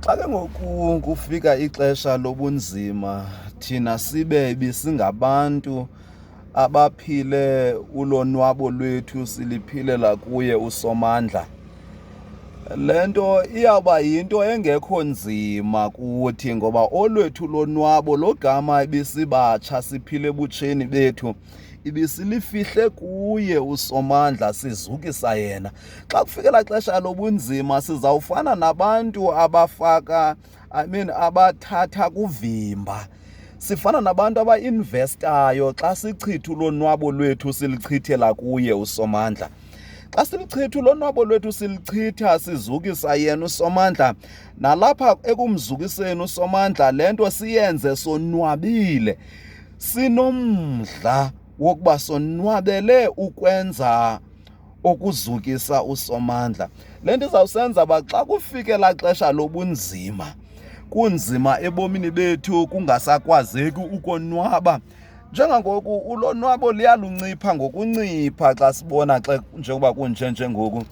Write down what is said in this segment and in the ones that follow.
Xa ke ngoku kufika ixesha lobunzima thina sibe bisingabantu abaphile ulonwabo lwethu siliphilela kuye uSomandla, le nto iyawuba yinto engekho nzima kuthi ngoba olwethu lonwabo logama ibisibatsha siphile ebutsheni bethu ibisilifihle kuye uSomandla sizukisa yena. Xa kufikela xesha lobunzima sizawufana nabantu abathatha kuvimba. Sifana nabantu abainvestayo xa sichitha ulonwabo lwethu silichithela kuye uSomandla. Xa silichitha ulonwabo lwethu silichitha sizukisa yena uSomandla, nalapha ekumzukiseni uSomandla le nto siyenze sonwabile, sinomdla wokuba sonwabele ukwenza okuzukisa uSomandla. Le nto izawusenza uba xa kufikela xesha lobunzima, kunzima ebomini bethu kungasakwazeki ukonwaba, njengangoku ulonwabo liyaluncipha ngokuncipha xa sibona njengoba kunje njengoku.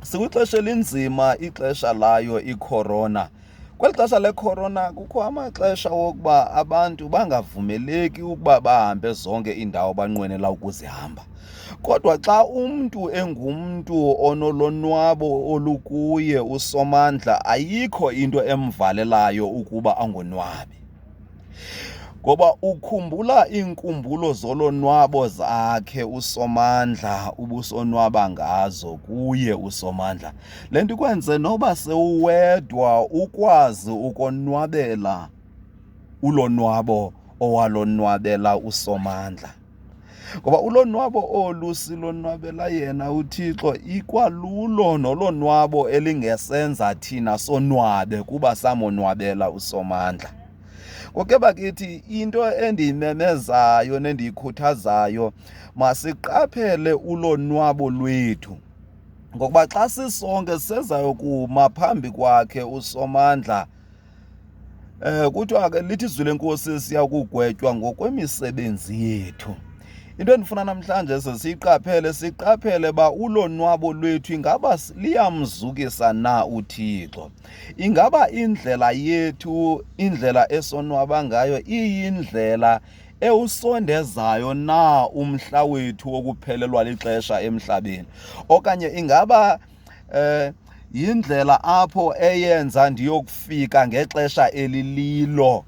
Sikwixesha elinzima, ixesha layo icorona. Kweli xesha lecorona kukho amaxesha wokuba abantu bangavumeleki ukuba bahambe zonke iindawo banqwenela ukuzihamba. Kodwa xa umntu engumntu onolonwabo olukuye uSomandla, ayikho into emvalelayo ukuba angonwabi. Ngoba ukhumbula iinkumbulo zolonwabo zakhe uSomandla ubusonwaba ngazo kuye uSomandla. Le nto ikwenze noba sewuwedwa ukwazi ukonwabela ulonwabo owalonwabela uSomandla. Ngoba ulonwabo olu silonwabela yena uThixo ikwalulo nolonwabo elingesenza thina sonwabe kuba samonwabela uSomandla. Ngoke bakithi into endiyimemezayo nendiyikhuthazayo, masiqaphele ulonwabo lwethu, ngokuba xa sisonke sisezayo kuma phambi kwakhe uSomandla, kuthiwa ke lithi izwi lenkosi siya kugwetywa ngokwemisebenzi yethu. Into endifuna namhlanje siqaphele uba ulonwabo lwethu ingaba liyamzukisa na uThixo. Ingaba indlela yethu, indlela esonwaba ngayo iyindlela ewusondezayo na umhla wethu wokuphelelwa lixesha emhlabeni, okanye ingaba yindlela apho eyenza ndiyokufika ngexesha elililo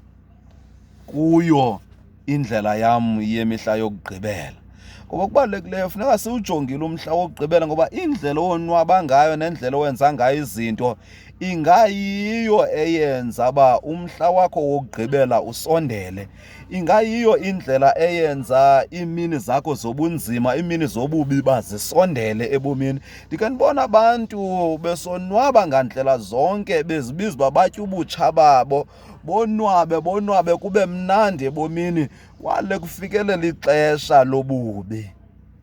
kuyo indlela yam yemihla yokugqibela. Ngoba kubalulekileyo funeka siwujongile umhla wokugqibela, ngoba indlela owonwaba ngayo nendlela owenza ngayo izinto ingayiyo eyenza uba umhla wakho wokugqibela usondele. Ingayiyo indlela eyenza iimini zakho zobunzima, iimini zobubi bazisondele ebomini. Ndikhe ndibona abantu besonwaba ngandlela zonke bezibiza uba batye ubutsha babo, bonwabe kube mnandi ebomini, kwale kufikelela ixesha lobubi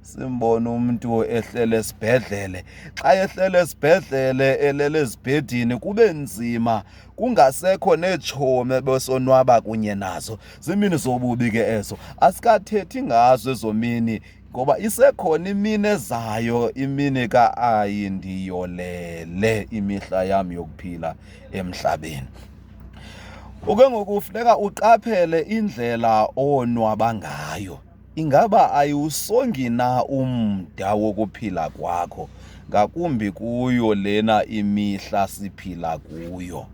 simbone umntu ehlele esibhedlele. Xa ehlele esibhedlele elele ezibhedini kube nzima, kungasekho neetshomi besonwaba kunye nazo. Ziimini zobubi ke ezo, asikathethi ngazo ezo mini, ngoba isekhona imini ezayo, imini ndiyolele imihla yam yokuphila emhlabeni. Oke ngoku funeka uqaphele indlela owonwaba ngayo. Ingaba ayiwusongi na umda wokuphila kwakho, ngakumbi kuyo lena imihla siphila kuyo?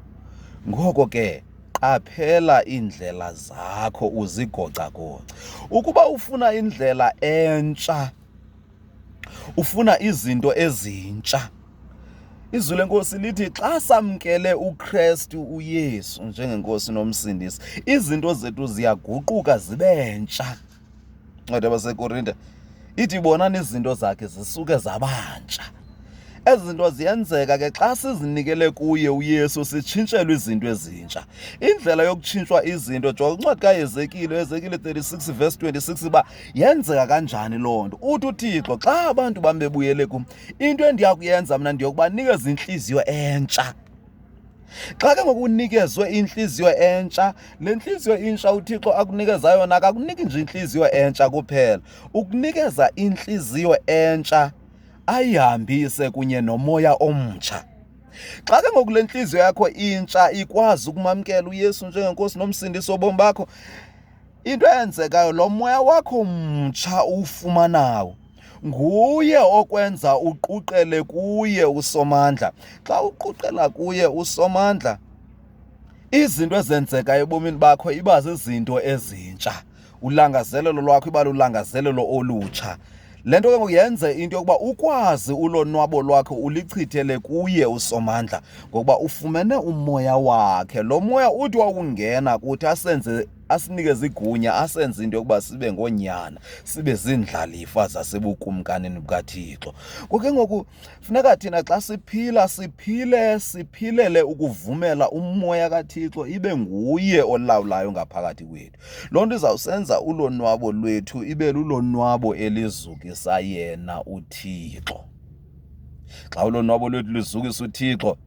Ngoko ke qaphela iindlela zakho uzigocagoce. Ukuba ufuna indlela entsha, ufuna izinto ezintsha, izwi lenkosi lithi xa samkele uKristu uYesu njengenkosi nomsindisi, izinto zethu ziyaguquka zibe ntsha. Ncwadi yabaseKorinte ithi bonani izinto zakhe zisuke zabantsha. Ezi zinto ziyenzeka ke xa sizinikele kuye uYesu, sitshintshelwe izinto ezintsha. Indlela yokutshintshwa izinto, jonga incwadi kaHezekile 36 verse 26 uba yenzeka kanjani loo nto. Uthi uThixo xa abantu bam bebuyele kum, into endiya kuyenza mna ndiyokubanikeza intliziyo entsha. Xa ke ngoku unikezwe intliziyo entsha, le ntliziyo intsha uThixo akunikeza yona akakuniki nje intliziyo entsha kuphela, ukunikeza intliziyo entsha ayihambise kunye nomoya omtsha. Xa ke ngoku le ntliziyo yakho intsha ikwazi ukumamkela uYesu njengenkosi nomsindisi wobomi bakho, into eyenzekayo lo moya wakho mtsha uwufumanayo nguye okwenza uquqele kuye usomandla. Xa uquqela kuye usomandla, izinto ezenzeka ebomini bakho iba zizinto ezintsha, ulangazelelo lwakho iba lulangazelelo olutsha. Le nto ke ngoku yenze into yokuba ukwazi ulonwabo lwakho ulichithele kuye usomandla, ngokuba ufumene umoya wakhe. Lo moya uthi wakungena kuthi asinikeze igunya, asenze into yokuba sibe ngoonyana, sibe ziindlalifa zasebukumkanini bukaThixo. Ngoku ngoku funeka thina xa siphilele ukuvumela umoya kaThixo ibe nguye olawulayo ngaphakathi kwethu. Loo nto izawusenza ulonwabo lwethu ibe lulonwabo elizukisa yena uThixo. Xa ulonwabo lwethu luzukisa uThixo,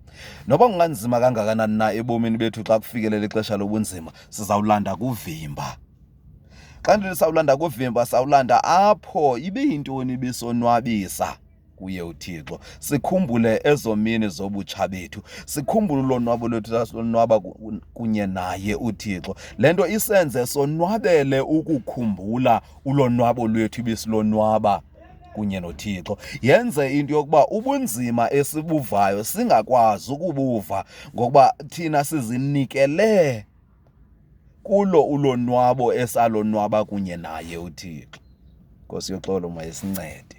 noba kunganzima kangakanani na ebomini bethu xa kufikelela ixesha lobunzima, sizawulanda kuvimba. Xa ndithi sawulanda kuvimba, sawulanda apho ibiyintoni ibisonwabisa kuye uThixo. Sikhumbule ezo mini zobutsha bethu, sikhumbule ulonwabo lwethu sasilonwaba kunye naye uThixo. Le nto isenze sonwabele ukukhumbula ulonwabo lwethu ibisilonwaba kunye noThixo. Yenze into yokuba ubunzima esibuvayo singakwazi ukubuva, ngokuba thina sizinikele kulo ulonwabo esalonwaba kunye naye uThixo. Nkosi yoxolo mayisincede.